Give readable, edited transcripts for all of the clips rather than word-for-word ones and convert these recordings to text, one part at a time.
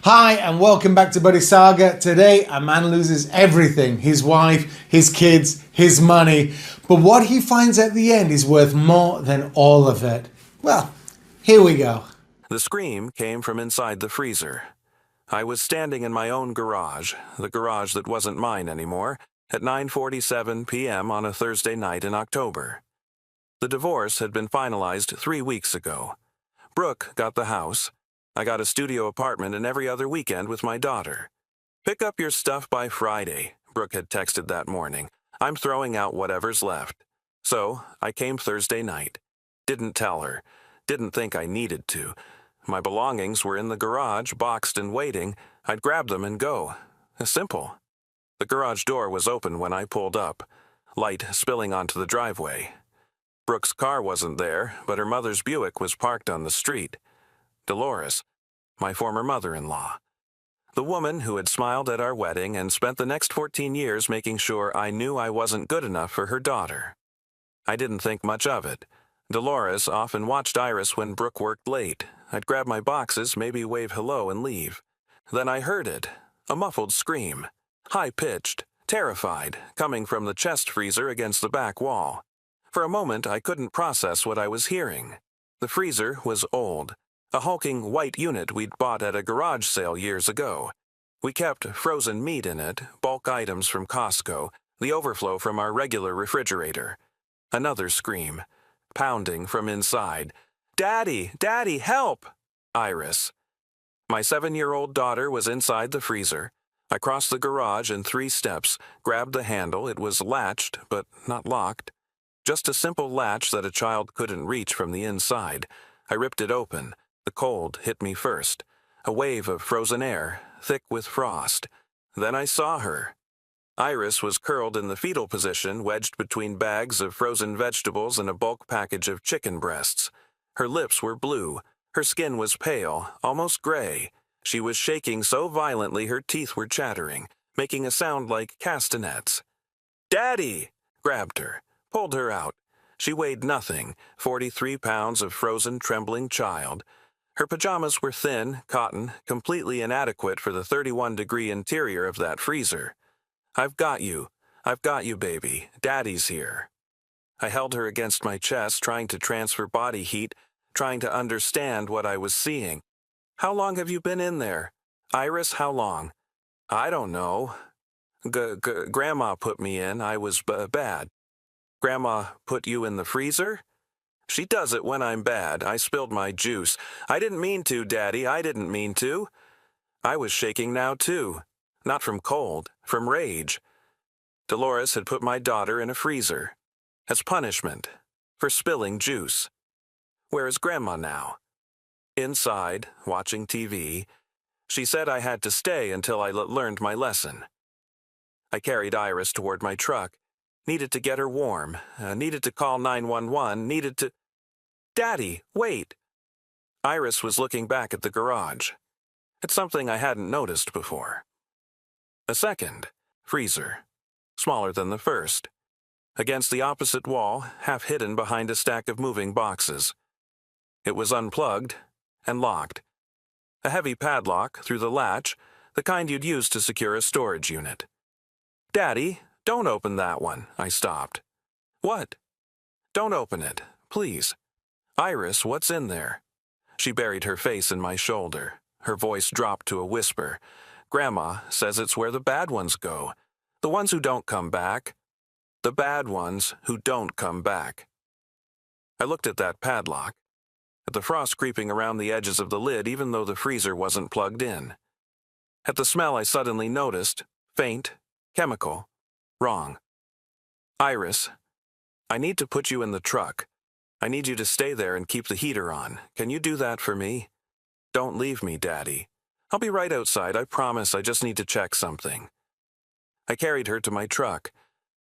Hi and welcome back to Buddy Saga. Today a man loses everything, his wife, his kids, his money, but what he finds at the end is worth more than all of it. Well, here we go. The scream came from inside the freezer. I was standing in my own garage, the garage that wasn't mine anymore, at 9:47 p.m. on a Thursday night in October. The divorce had been finalized 3 weeks ago. Brooke got the house. I got a studio apartment and every other weekend with my daughter. "Pick up your stuff by Friday," Brooke had texted that morning. "I'm throwing out whatever's left." So I came Thursday night. Didn't tell her. Didn't think I needed to. My belongings were in the garage, boxed and waiting. I'd grab them and go. Simple. The garage door was open when I pulled up, light spilling onto the driveway. Brooke's car wasn't there, but her mother's Buick was parked on the street. Dolores, my former mother-in-law. The woman who had smiled at our wedding and spent the next 14 years making sure I knew I wasn't good enough for her daughter. I didn't think much of it. Dolores often watched Iris when Brooke worked late. I'd grab my boxes, maybe wave hello and leave. Then I heard it, a muffled scream, high-pitched, terrified, coming from the chest freezer against the back wall. For a moment, I couldn't process what I was hearing. The freezer was old, a hulking white unit we'd bought at a garage sale years ago. We kept frozen meat in it, bulk items from Costco, the overflow from our regular refrigerator. Another scream, pounding from inside. "Daddy! Daddy, help!" Iris. My 7-year-old daughter was inside the freezer. I crossed the garage in 3 steps, grabbed the handle. It was latched, but not locked. Just a simple latch that a child couldn't reach from the inside. I ripped it open. The cold hit me first. A wave of frozen air, thick with frost. Then I saw her. Iris was curled in the fetal position, wedged between bags of frozen vegetables and a bulk package of chicken breasts. Her lips were blue. Her skin was pale, almost gray. She was shaking so violently her teeth were chattering, making a sound like castanets. "Daddy!" Grabbed her, pulled her out. She weighed nothing, 43 pounds of frozen, trembling child. Her pajamas were thin, cotton, completely inadequate for the 31-degree interior of that freezer. I've got you, baby. Daddy's here." I held her against my chest, trying to transfer body heat, trying to understand what I was seeing. "How long have you been in there? Iris, how long?" "I don't know. Grandma put me in. I was bad." "Grandma put you in the freezer?" "She does it when I'm bad. I spilled my juice. I didn't mean to, Daddy. I didn't mean to." I was shaking now, too. Not from cold, from rage. Dolores had put my daughter in a freezer. As punishment. For spilling juice. Where is Grandma now? Inside, watching TV. She said I had to stay until I learned my lesson. I carried Iris toward my truck. Needed to get her warm. Needed to call 911. Needed to... "Daddy, wait!" Iris was looking back at the garage. It's something I hadn't noticed before. A second freezer, smaller than the first. Against the opposite wall, half hidden behind a stack of moving boxes. It was unplugged and locked. A heavy padlock through the latch, the kind you'd use to secure a storage unit. "Daddy, don't open that one," I stopped. "What?" "Don't open it, please." "Iris, what's in there?" She buried her face in my shoulder. Her voice dropped to a whisper. "Grandma says it's where the bad ones go. The ones who don't come back. The bad ones who don't come back." I looked at that padlock, at the frost creeping around the edges of the lid even though the freezer wasn't plugged in. At the smell I suddenly noticed, faint, chemical, wrong. "Iris, I need to put you in the truck. I need you to stay there and keep the heater on. Can you do that for me? Don't leave me, Daddy. I'll be right outside, I promise. I just need to check something." I carried her to my truck,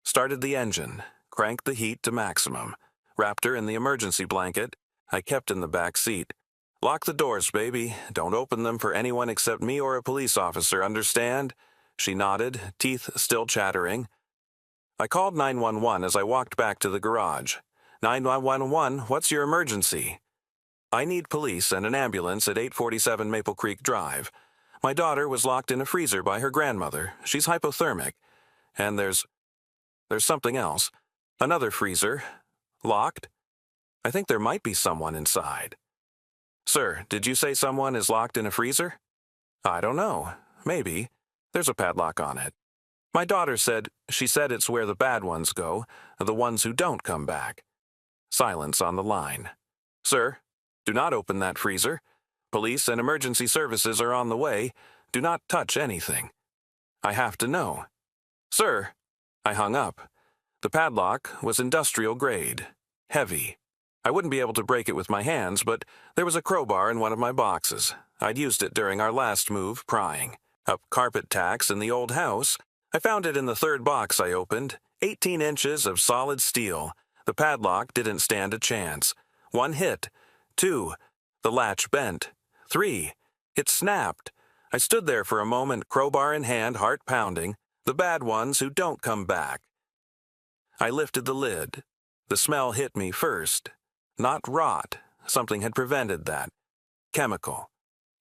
started the engine, cranked the heat to maximum, wrapped her in the emergency blanket I kept in the back seat. "Lock the doors, baby. Don't open them for anyone except me or a police officer, understand?" She nodded, teeth still chattering. I called 911 as I walked back to the garage. 911, what's your emergency?" "I need police and an ambulance at 847 Maple Creek Drive. My daughter was locked in a freezer by her grandmother. She's hypothermic. And there's something else. Another freezer. Locked. I think there might be someone inside. Sir, did you say someone is locked in a freezer? I don't know. Maybe. There's a padlock on it. My daughter said it's where the bad ones go, the ones who don't come back. Silence on the line. Sir, do not open that freezer. Police and emergency services are on the way. Do not touch anything. I have to know. Sir, I hung up. The padlock was industrial grade. Heavy. I wouldn't be able to break it with my hands, but there was a crowbar in one of my boxes. I'd used it during our last move, prying. Up carpet tacks in the old house. I found it in the third box I opened. 18 inches of solid steel. The padlock didn't stand a chance. 1 hit. 2. The latch bent. 3. It snapped. I stood there for a moment, crowbar in hand, heart pounding. The bad ones who don't come back. I lifted the lid. The smell hit me first. Not rot. Something had prevented that. Chemical.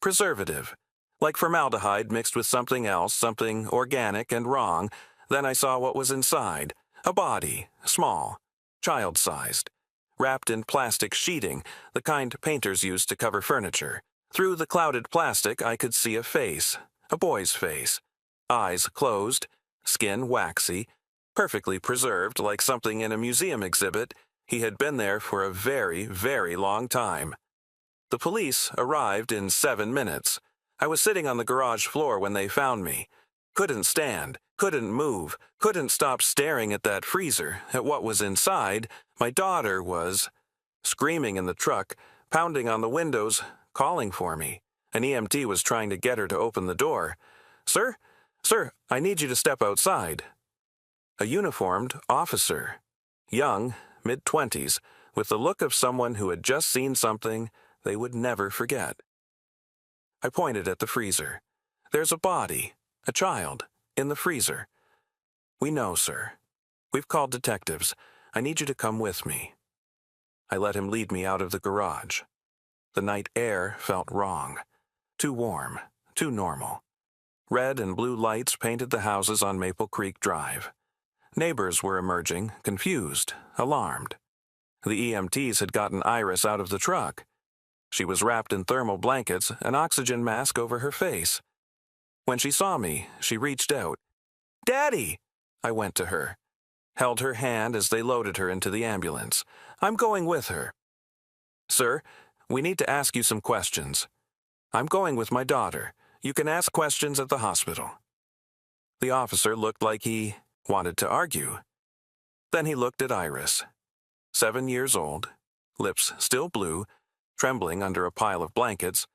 Preservative. Like formaldehyde mixed with something else, something organic and wrong. Then I saw what was inside. A body. Small. Child-sized. Wrapped in plastic sheeting, the kind painters use to cover furniture. Through the clouded plastic, I could see a face. A boy's face. Eyes closed. Skin waxy. Perfectly preserved, like something in a museum exhibit. He had been there for a very, very long time. The police arrived in 7 minutes. I was sitting on the garage floor when they found me. Couldn't stand, couldn't move, couldn't stop staring at that freezer, at what was inside. My daughter was screaming in the truck, pounding on the windows, calling for me. An EMT was trying to get her to open the door. Sir, I need you to step outside. A uniformed officer. Young, mid-20s, with the look of someone who had just seen something they would never forget. I pointed at the freezer. There's a body, a child, in the freezer. We know, sir. We've called detectives. I need you to come with me. I let him lead me out of the garage. The night air felt wrong. Too warm, too normal. Red and blue lights painted the houses on Maple Creek Drive. Neighbors were emerging, confused, alarmed. The EMTs had gotten Iris out of the truck. She was wrapped in thermal blankets, an oxygen mask over her face. When she saw me, she reached out. "Daddy!" I went to her, held her hand as they loaded her into the ambulance. "I'm going with her." "Sir, we need to ask you some questions." "I'm going with my daughter. You can ask questions at the hospital." The officer looked like he wanted to argue. Then he looked at Iris. 7 years old, lips still blue, trembling under a pile of blankets,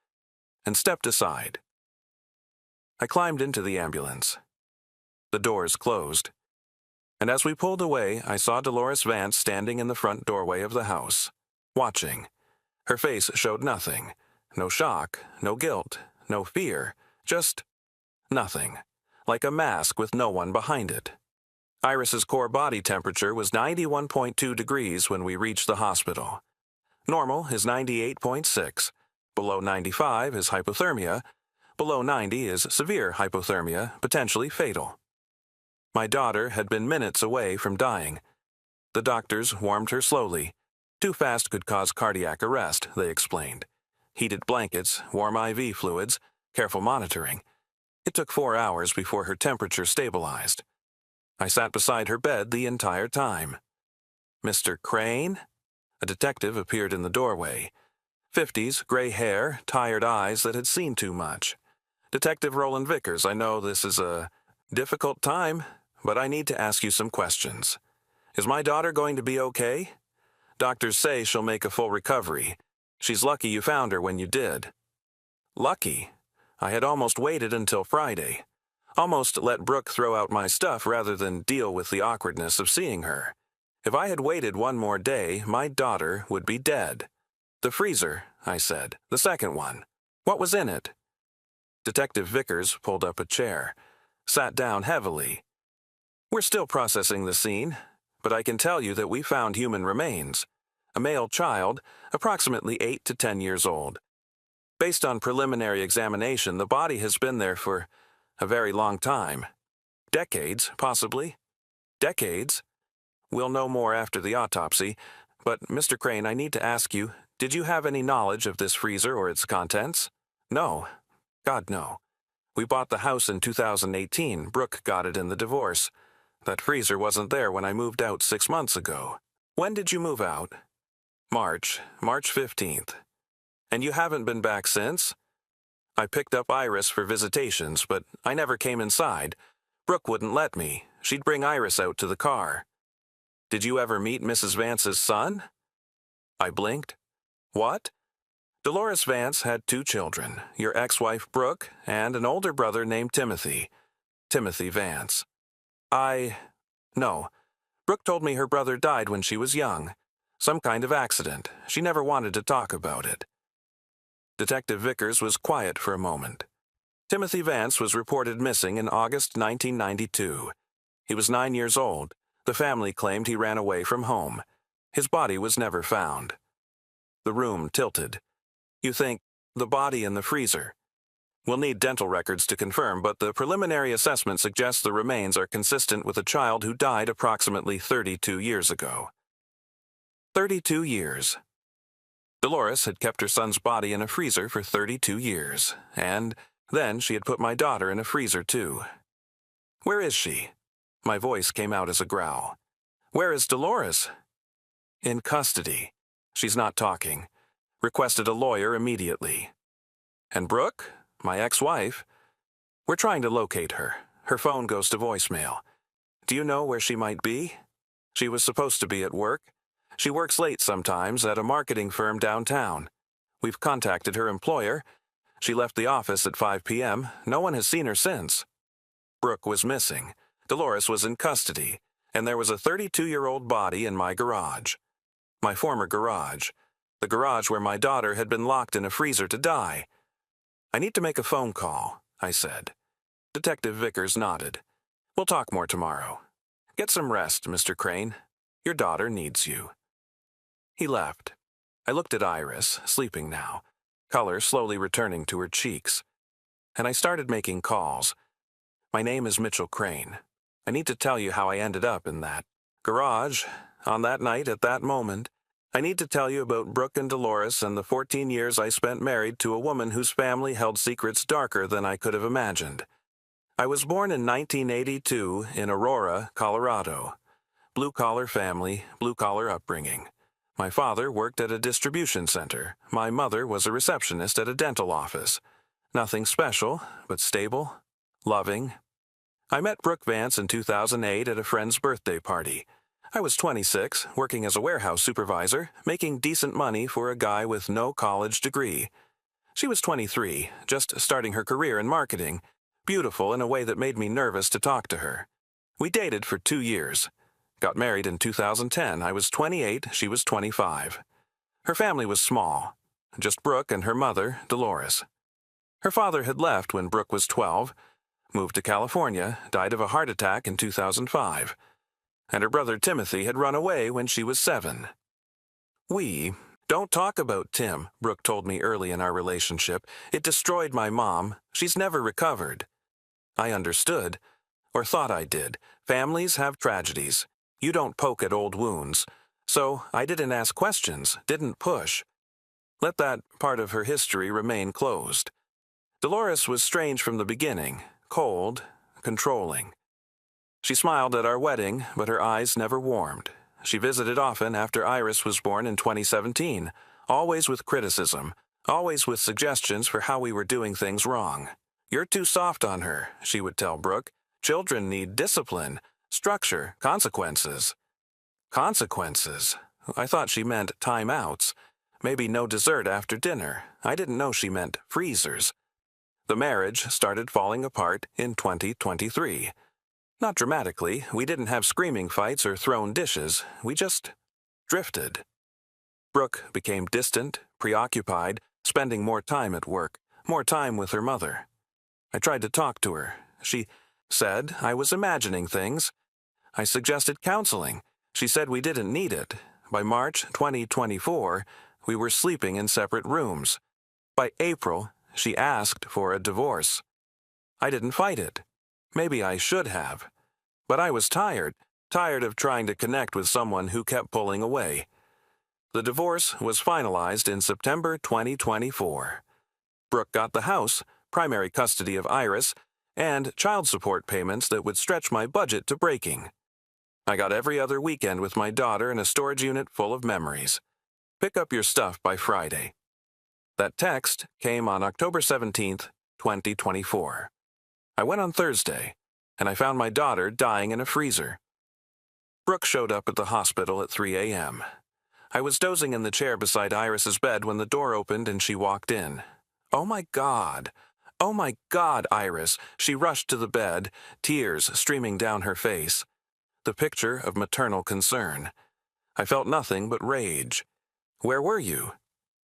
and stepped aside. I climbed into the ambulance. The doors closed, and as we pulled away, I saw Dolores Vance standing in the front doorway of the house, watching. Her face showed nothing. No shock, no guilt, no fear, just nothing, like a mask with no one behind it. Iris's core body temperature was 91.2 degrees when we reached the hospital. Normal is 98.6. Below 95 is hypothermia. Below 90 is severe hypothermia, potentially fatal. My daughter had been minutes away from dying. The doctors warmed her slowly. Too fast could cause cardiac arrest, they explained. Heated blankets, warm IV fluids, careful monitoring. It took 4 hours before her temperature stabilized. I sat beside her bed the entire time. "Mr. Crane?" A detective appeared in the doorway. 50s, gray hair, tired eyes that had seen too much. "Detective Roland Vickers, I know this is a difficult time, but I need to ask you some questions. Is my daughter going to be okay? Doctors say she'll make a full recovery. She's lucky you found her when you did." Lucky? I had almost waited until Friday. Almost let Brooke throw out my stuff rather than deal with the awkwardness of seeing her. If I had waited one more day, my daughter would be dead. "The freezer," I said, "the second one. What was in it?" Detective Vickers pulled up a chair, sat down heavily. "We're still processing the scene, but I can tell you that we found human remains. A male child, approximately 8 to 10 years old. Based on preliminary examination, the body has been there for a very long time. Decades, possibly. Decades. We'll know more after the autopsy. But, Mr. Crane, I need to ask you, did you have any knowledge of this freezer or its contents? No. God, no. We bought the house in 2018. Brooke got it in the divorce. That freezer wasn't there when I moved out 6 months ago. When did you move out? March 15th. And you haven't been back since? I picked up Iris for visitations, but I never came inside. Brooke wouldn't let me. She'd bring Iris out to the car. Did you ever meet Mrs. Vance's son? I blinked. What? Dolores Vance had 2 children, your ex-wife Brooke and an older brother named Timothy. Timothy Vance. No. Brooke told me her brother died when she was young. Some kind of accident. She never wanted to talk about it. Detective Vickers was quiet for a moment. Timothy Vance was reported missing in August 1992. He was 9 years old. The family claimed he ran away from home. His body was never found. The room tilted. You think, the body in the freezer? We'll need dental records to confirm, but the preliminary assessment suggests the remains are consistent with a child who died approximately 32 years ago. 32 years. Dolores had kept her son's body in a freezer for 32 years, and then she had put my daughter in a freezer too. Where is she? My voice came out as a growl. Where is Dolores? In custody. She's not talking. Requested a lawyer immediately. And Brooke, my ex-wife? We're trying to locate her. Her phone goes to voicemail. Do you know where she might be? She was supposed to be at work. She works late sometimes at a marketing firm downtown. We've contacted her employer. She left the office at 5 p.m. No one has seen her since. Brooke was missing. Dolores was in custody, and there was a 32-year-old body in my garage. My former garage. The garage where my daughter had been locked in a freezer to die. I need to make a phone call, I said. Detective Vickers nodded. We'll talk more tomorrow. Get some rest, Mr. Crane. Your daughter needs you. He left. I looked at Iris, sleeping now, color slowly returning to her cheeks. And I started making calls. My name is Mitchell Crane. I need to tell you how I ended up in that garage, on that night, at that moment. I need to tell you about Brooke and Dolores and the 14 years I spent married to a woman whose family held secrets darker than I could have imagined. I was born in 1982 in Aurora, Colorado. Blue-collar family, blue-collar upbringing. My father worked at a distribution center. My mother was a receptionist at a dental office. Nothing special, but stable, loving. I met Brooke Vance in 2008 at a friend's birthday party. I was 26, working as a warehouse supervisor, making decent money for a guy with no college degree. She was 23, just starting her career in marketing, beautiful in a way that made me nervous to talk to her. We dated for 2 years. Got married in 2010. I was 28, she was 25. Her family was small, just Brooke and her mother, Dolores. Her father had left when Brooke was 12, moved to California, died of a heart attack in 2005. And her brother Timothy had run away when she was 7. Don't talk about Tim, Brooke told me early in our relationship. It destroyed my mom. She's never recovered. I understood, or thought I did. Families have tragedies. You don't poke at old wounds. So I didn't ask questions, didn't push. Let that part of her history remain closed. Dolores was strange from the beginning, cold, controlling. She smiled at our wedding, but her eyes never warmed. She visited often after Iris was born in 2017, always with criticism, always with suggestions for how we were doing things wrong. You're too soft on her, she would tell Brooke. Children need discipline, structure, consequences. Consequences? I thought she meant timeouts. Maybe no dessert after dinner. I didn't know she meant freezers. The marriage started falling apart in 2023. Not dramatically. We didn't have screaming fights or thrown dishes. We just drifted. Brooke became distant, preoccupied, spending more time at work, more time with her mother. I tried to talk to her. She said I was imagining things. I suggested counseling. She said we didn't need it. By March 2024, we were sleeping in separate rooms. By April, she asked for a divorce. I didn't fight it. Maybe I should have. But I was tired of trying to connect with someone who kept pulling away. The divorce was finalized in September 2024. Brooke got the house, primary custody of Iris, and child support payments that would stretch my budget to breaking. I got every other weekend with my daughter in a storage unit full of memories. Pick up your stuff by Friday. That text came on October 17th, 2024. I went on Thursday, and I found my daughter dying in a freezer. Brooke showed up at the hospital at 3 a.m. I was dozing in the chair beside Iris's bed when the door opened and she walked in. Oh my God! Oh my God, Iris! She rushed to the bed, tears streaming down her face. The picture of maternal concern. I felt nothing but rage. Where were you?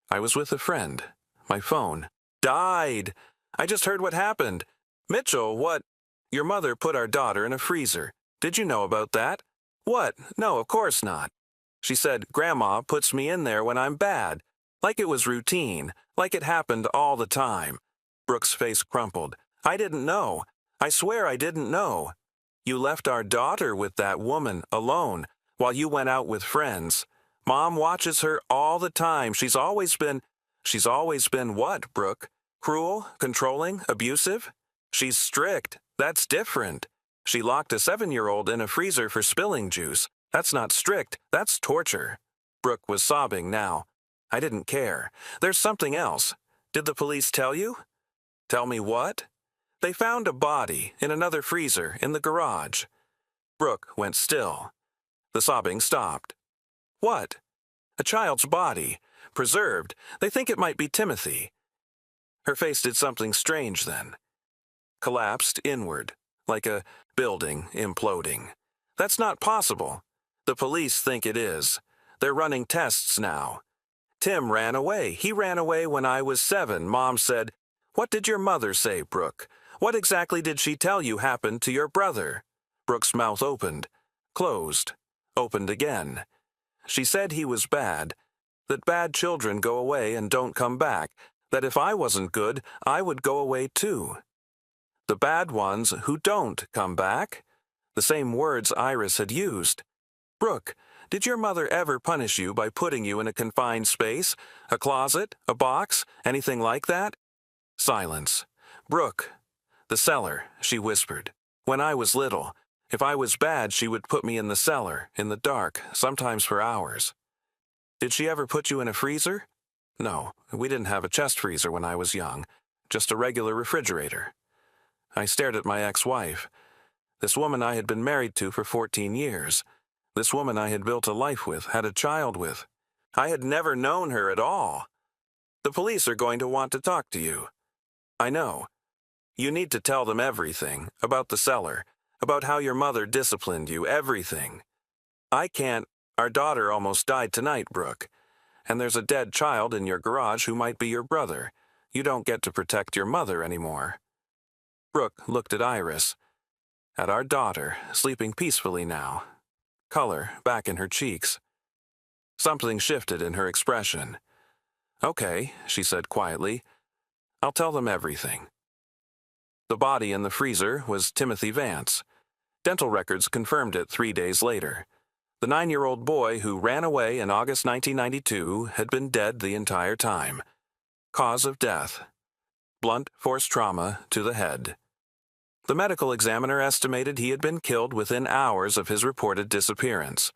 I was with a friend. My phone. Died! I just heard what happened. Mitchell, what? Your mother put our daughter in a freezer. Did you know about that? What? No, of course not. She said, Grandma puts me in there when I'm bad. Like it was routine. Like it happened all the time. Brooke's face crumpled. I didn't know. I swear I didn't know. You left our daughter with that woman alone while you went out with friends. Mom watches her all the time. She's always been what, Brooke? Cruel, controlling, abusive? She's strict. That's different. She locked a 7-year-old in a freezer for spilling juice. That's not strict. That's torture. Brooke was sobbing now. I didn't care. There's something else. Did the police tell you? Tell me what? They found a body in another freezer in the garage. Brooke went still. The sobbing stopped. What? A child's body. Preserved. They think it might be Timothy. Her face did something strange then. Collapsed inward, like a building imploding. That's not possible. The police think it is. They're running tests now. Tim ran away. He ran away when I was 7. Mom said, What did your mother say, Brooke? What exactly did she tell you happened to your brother? Brooke's mouth opened, closed, opened again. She said he was bad, that bad children go away and don't come back, that if I wasn't good, I would go away too. The bad ones who don't come back? The same words Iris had used. Brooke, did your mother ever punish you by putting you in a confined space? A closet? A box? Anything like that? Silence. Brooke. The cellar, she whispered. When I was little, if I was bad, she would put me in the cellar, in the dark, sometimes for hours. Did she ever put you in a freezer? No, we didn't have a chest freezer when I was young, just a regular refrigerator. I stared at my ex-wife. This woman I had been married to for 14 years. This woman I had built a life with, had a child with. I had never known her at all. The police are going to want to talk to you. I know. You need to tell them everything, about the cellar, about how your mother disciplined you, everything. I can't. Our daughter almost died tonight, Brooke. And there's a dead child in your garage who might be your brother. You don't get to protect your mother anymore. Brooke looked at Iris, at our daughter, sleeping peacefully now. Color back in her cheeks. Something shifted in her expression. Okay, she said quietly. I'll tell them everything. The body in the freezer was Timothy Vance. Dental records confirmed it 3 days later. The 9-year-old boy who ran away in August 1992 had been dead the entire time. Cause of death: blunt force trauma to the head. The medical examiner estimated he had been killed within hours of his reported disappearance.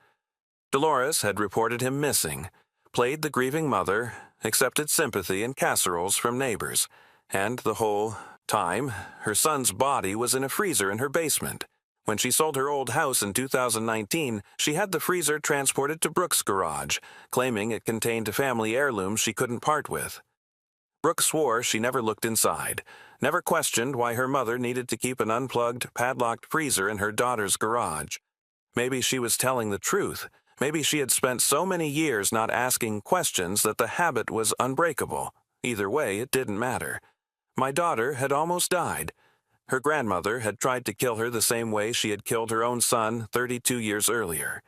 Dolores had reported him missing, played the grieving mother, accepted sympathy and casseroles from neighbors, and the whole time, her son's body was in a freezer in her basement. When she sold her old house in 2019, she had the freezer transported to Brooke's garage, claiming it contained a family heirloom she couldn't part with. Brooke swore she never looked inside, never questioned why her mother needed to keep an unplugged, padlocked freezer in her daughter's garage. Maybe she was telling the truth. Maybe she had spent so many years not asking questions that the habit was unbreakable. Either way, it didn't matter. My daughter had almost died. Her grandmother had tried to kill her the same way she had killed her own son 32 years earlier.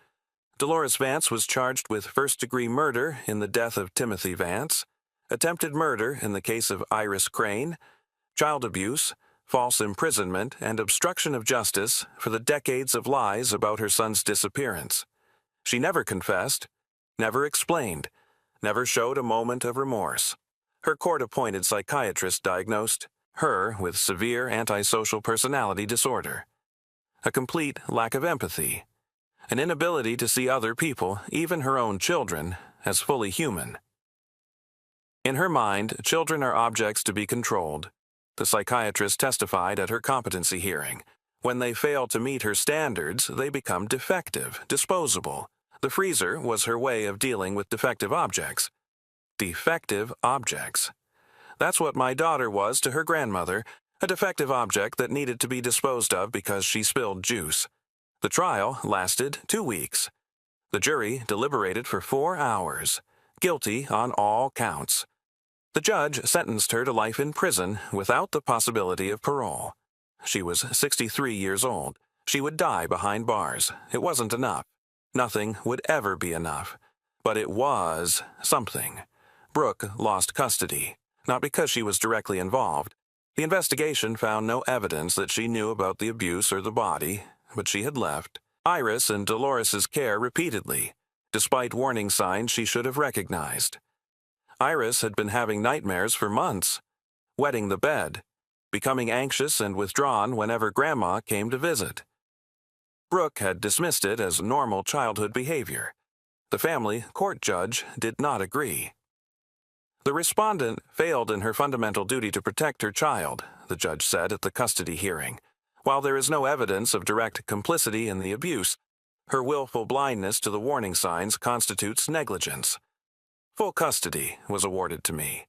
Dolores Vance was charged with first-degree murder in the death of Timothy Vance. attempted murder in the case of Iris Crane, child abuse, false imprisonment, and obstruction of justice for the decades of lies about her son's disappearance. She never confessed, never explained, never showed a moment of remorse. Her court-appointed psychiatrist diagnosed her with severe antisocial personality disorder, a complete lack of empathy, an inability to see other people, even her own children, as fully human. In her mind, children are objects to be controlled. The psychiatrist testified at her competency hearing. When they fail to meet her standards, they become defective, disposable. The freezer was her way of dealing with defective objects. Defective objects. That's what my daughter was to her grandmother, a defective object that needed to be disposed of because she spilled juice. The trial lasted 2 weeks. The jury deliberated for 4 hours, guilty on all counts. The judge sentenced her to life in prison without the possibility of parole. She was 63 years old. She would die behind bars. It wasn't enough. Nothing would ever be enough. But it was something. Brooke lost custody, not because she was directly involved. The investigation found no evidence that she knew about the abuse or the body, but she had left Iris in Dolores's care repeatedly, despite warning signs she should have recognized. Iris had been having nightmares for months, wetting the bed, becoming anxious and withdrawn whenever Grandma came to visit. Brooke had dismissed it as normal childhood behavior. The family court judge did not agree. The respondent failed in her fundamental duty to protect her child, the judge said at the custody hearing. While there is no evidence of direct complicity in the abuse, her willful blindness to the warning signs constitutes negligence. Full custody was awarded to me.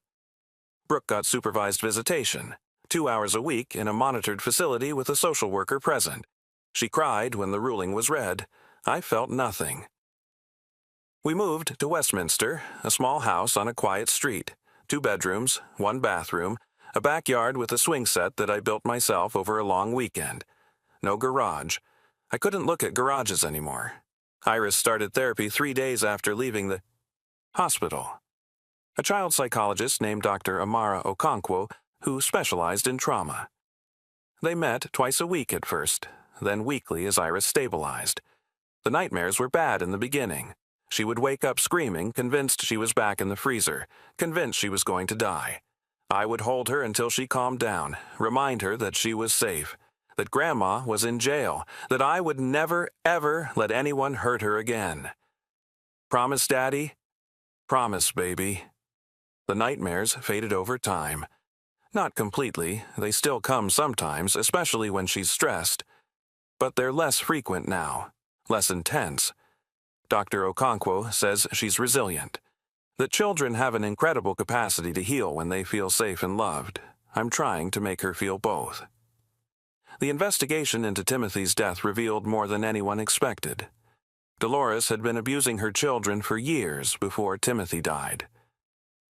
Brooke got supervised visitation, 2 hours a week in a monitored facility with a social worker present. She cried when the ruling was read. I felt nothing. We moved to Westminster, a small house on a quiet street, 2 bedrooms, 1 bathroom, a backyard with a swing set that I built myself over a long weekend. No garage. I couldn't look at garages anymore. Iris started therapy 3 days after leaving the hospital. A child psychologist named Dr. Amara Okonkwo, who specialized in trauma. They met twice a week at first, then weekly as Iris stabilized. The nightmares were bad in the beginning. She would wake up screaming, convinced she was back in the freezer, convinced she was going to die. I would hold her until she calmed down, remind her that she was safe, that Grandma was in jail, that I would never, ever let anyone hurt her again. Promise, Daddy? Promise, baby. The nightmares faded over time. Not completely. They still come sometimes, especially when she's stressed. But they're less frequent now, less intense. Dr. Okonkwo says she's resilient, that children have an incredible capacity to heal when they feel safe and loved. I'm trying to make her feel both. The investigation into Timothy's death revealed more than anyone expected. Dolores had been abusing her children for years before Timothy died.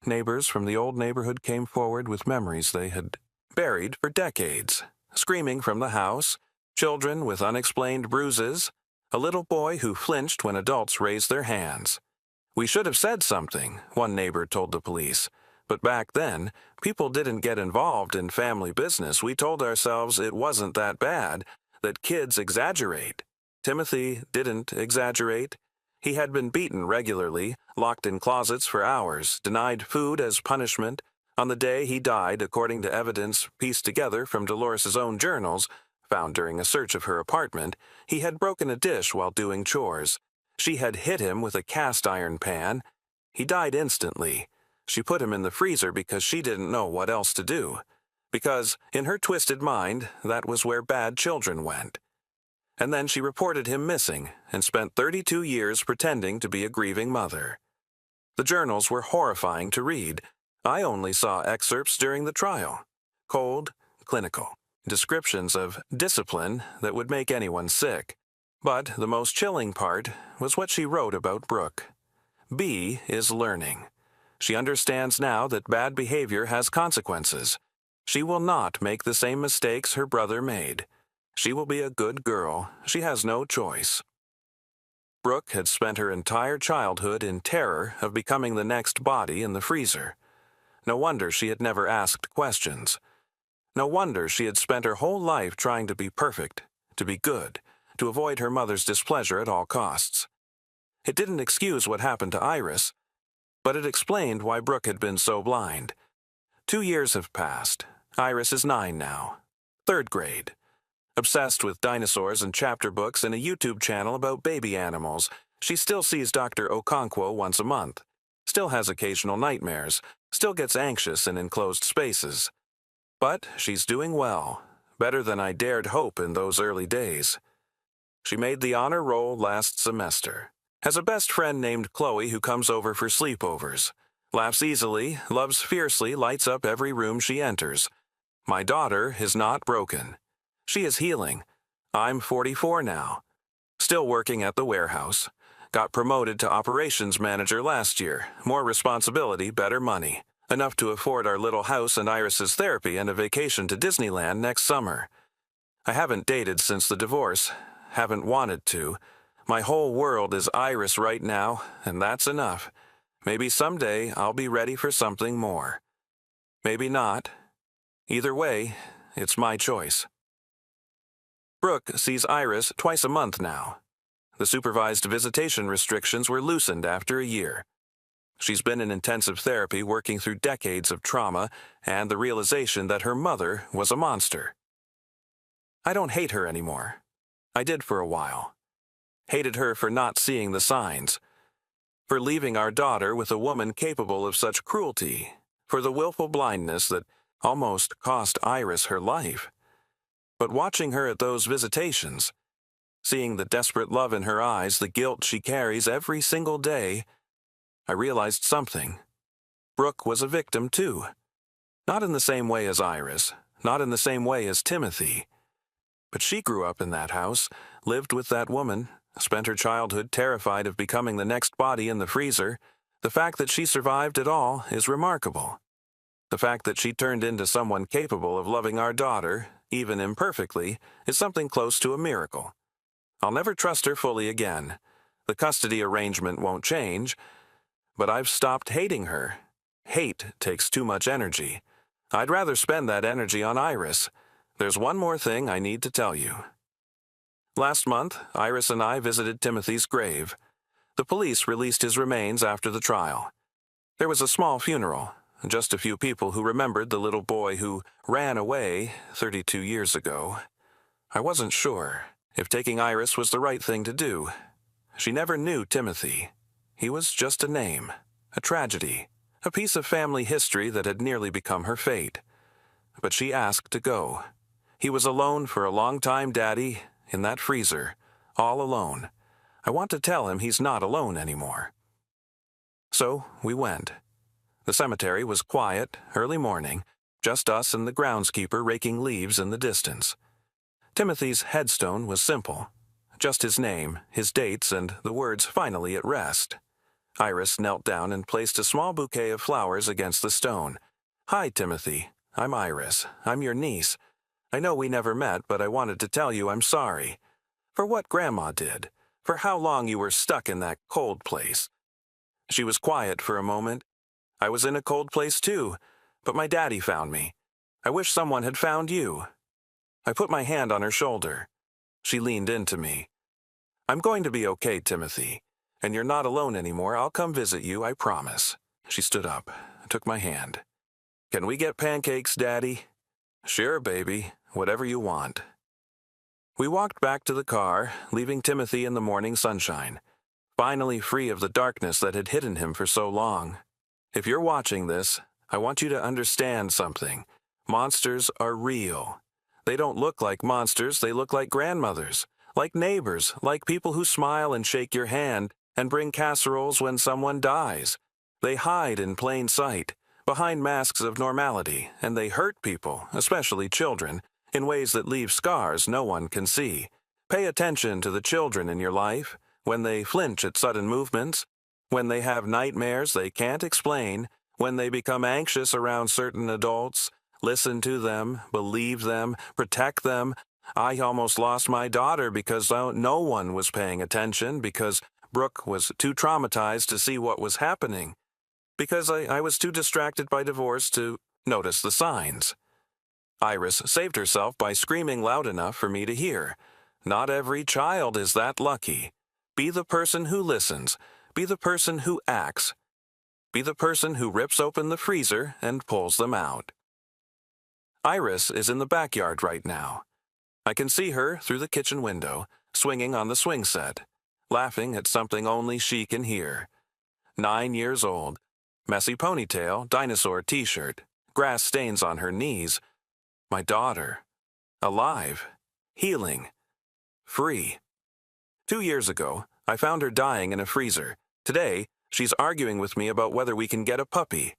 Neighbors from the old neighborhood came forward with memories they had buried for decades, screaming from the house, children with unexplained bruises, a little boy who flinched when adults raised their hands. We should have said something, one neighbor told the police. But back then, people didn't get involved in family business. We told ourselves it wasn't that bad, that kids exaggerate. Timothy didn't exaggerate. He had been beaten regularly, locked in closets for hours, denied food as punishment. On the day he died, according to evidence pieced together from Dolores's own journals, found during a search of her apartment, he had broken a dish while doing chores. She had hit him with a cast iron pan. He died instantly. She put him in the freezer because she didn't know what else to do. Because, in her twisted mind, that was where bad children went. And then she reported him missing and spent 32 years pretending to be a grieving mother. The journals were horrifying to read. I only saw excerpts during the trial. Cold, clinical. Descriptions of discipline that would make anyone sick. But the most chilling part was what she wrote about Brooke. B is learning. She understands now that bad behavior has consequences. She will not make the same mistakes her brother made. She will be a good girl. She has no choice. Brooke had spent her entire childhood in terror of becoming the next body in the freezer. No wonder she had never asked questions. No wonder she had spent her whole life trying to be perfect, to be good, to avoid her mother's displeasure at all costs. It didn't excuse what happened to Iris, but it explained why Brooke had been so blind. 2 years have passed. Iris is 9 now. 3rd grade. Obsessed with dinosaurs and chapter books and a YouTube channel about baby animals, she still sees Dr. Okonkwo once a month, still has occasional nightmares, still gets anxious in enclosed spaces. But she's doing well, better than I dared hope in those early days. She made the honor roll last semester, has a best friend named Chloe who comes over for sleepovers, laughs easily, loves fiercely, lights up every room she enters. My daughter is not broken. She is healing. I'm 44 now. Still working at the warehouse. Got promoted to operations manager last year. More responsibility, better money. Enough to afford our little house and Iris's therapy and a vacation to Disneyland next summer. I haven't dated since the divorce. Haven't wanted to. My whole world is Iris right now, and that's enough. Maybe someday I'll be ready for something more. Maybe not. Either way, it's my choice. Brooke sees Iris twice a month now. The supervised visitation restrictions were loosened after a year. She's been in intensive therapy working through decades of trauma and the realization that her mother was a monster. I don't hate her anymore. I did for a while. Hated her for not seeing the signs, for leaving our daughter with a woman capable of such cruelty, for the willful blindness that almost cost Iris her life. But watching her at those visitations, seeing the desperate love in her eyes, the guilt she carries every single day, I realized something. Brooke was a victim too. Not in the same way as Iris, not in the same way as Timothy. But she grew up in that house, lived with that woman, spent her childhood terrified of becoming the next body in the freezer. The fact that she survived it all is remarkable. The fact that she turned into someone capable of loving our daughter, even imperfectly, is something close to a miracle. I'll never trust her fully again. The custody arrangement won't change, but I've stopped hating her. Hate takes too much energy. I'd rather spend that energy on Iris. There's one more thing I need to tell you. Last month, Iris and I visited Timothy's grave. The police released his remains after the trial. There was a small funeral, just a few people who remembered the little boy who ran away 32 years ago. I wasn't sure if taking Iris was the right thing to do. She never knew Timothy. He was just a name, a tragedy, a piece of family history that had nearly become her fate. But she asked to go. He was alone for a long time, Daddy, in that freezer, all alone. I want to tell him he's not alone anymore. So we went. The cemetery was quiet, early morning, just us and the groundskeeper raking leaves in the distance. Timothy's headstone was simple, just his name, his dates, and the words "finally at rest." Iris knelt down and placed a small bouquet of flowers against the stone. "Hi, Timothy. I'm Iris. I'm your niece. I know we never met, but I wanted to tell you I'm sorry. For what Grandma did. For how long you were stuck in that cold place." She was quiet for a moment. "I was in a cold place too, but my daddy found me. I wish someone had found you." I put my hand on her shoulder. She leaned into me. "I'm going to be okay, Timothy. And you're not alone anymore. I'll come visit you, I promise." She stood up, took my hand. "Can we get pancakes, Daddy?" "Sure, baby. Whatever you want." We walked back to the car, leaving Timothy in the morning sunshine, finally free of the darkness that had hidden him for so long. If you're watching this, I want you to understand something. Monsters are real. They don't look like monsters, they look like grandmothers, like neighbors, like people who smile and shake your hand and bring casseroles when someone dies. They hide in plain sight, behind masks of normality, and they hurt people, especially children, in ways that leave scars no one can see. Pay attention to the children in your life, when they flinch at sudden movements, when they have nightmares they can't explain, when they become anxious around certain adults. Listen to them, believe them, protect them. I almost lost my daughter because no one was paying attention, because Brooke was too traumatized to see what was happening. because I was too distracted by divorce to notice the signs. Iris saved herself by screaming loud enough for me to hear. Not every child is that lucky. Be the person who listens. Be the person who acts. Be the person who rips open the freezer and pulls them out. Iris is in the backyard right now. I can see her through the kitchen window, swinging on the swing set, laughing at something only she can hear. 9 years old, messy ponytail, dinosaur t-shirt, grass stains on her knees. My daughter. Alive. Healing. Free. 2 years ago, I found her dying in a freezer. Today, she's arguing with me about whether we can get a puppy.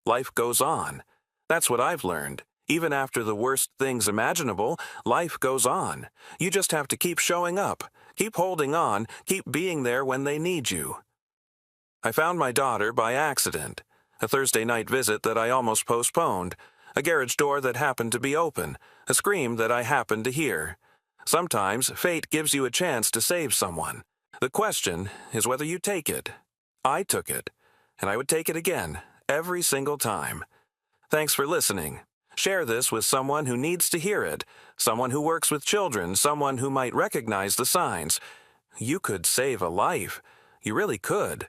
Life goes on. That's what I've learned. Even after the worst things imaginable, life goes on. You just have to keep showing up, keep holding on, keep being there when they need you. I found my daughter by accident. A Thursday night visit that I almost postponed. A garage door that happened to be open. A scream that I happened to hear. Sometimes fate gives you a chance to save someone. The question is whether you take it. I took it, and I would take it again, every single time. Thanks for listening. Share this with someone who needs to hear it, someone who works with children, someone who might recognize the signs. You could save a life. You really could.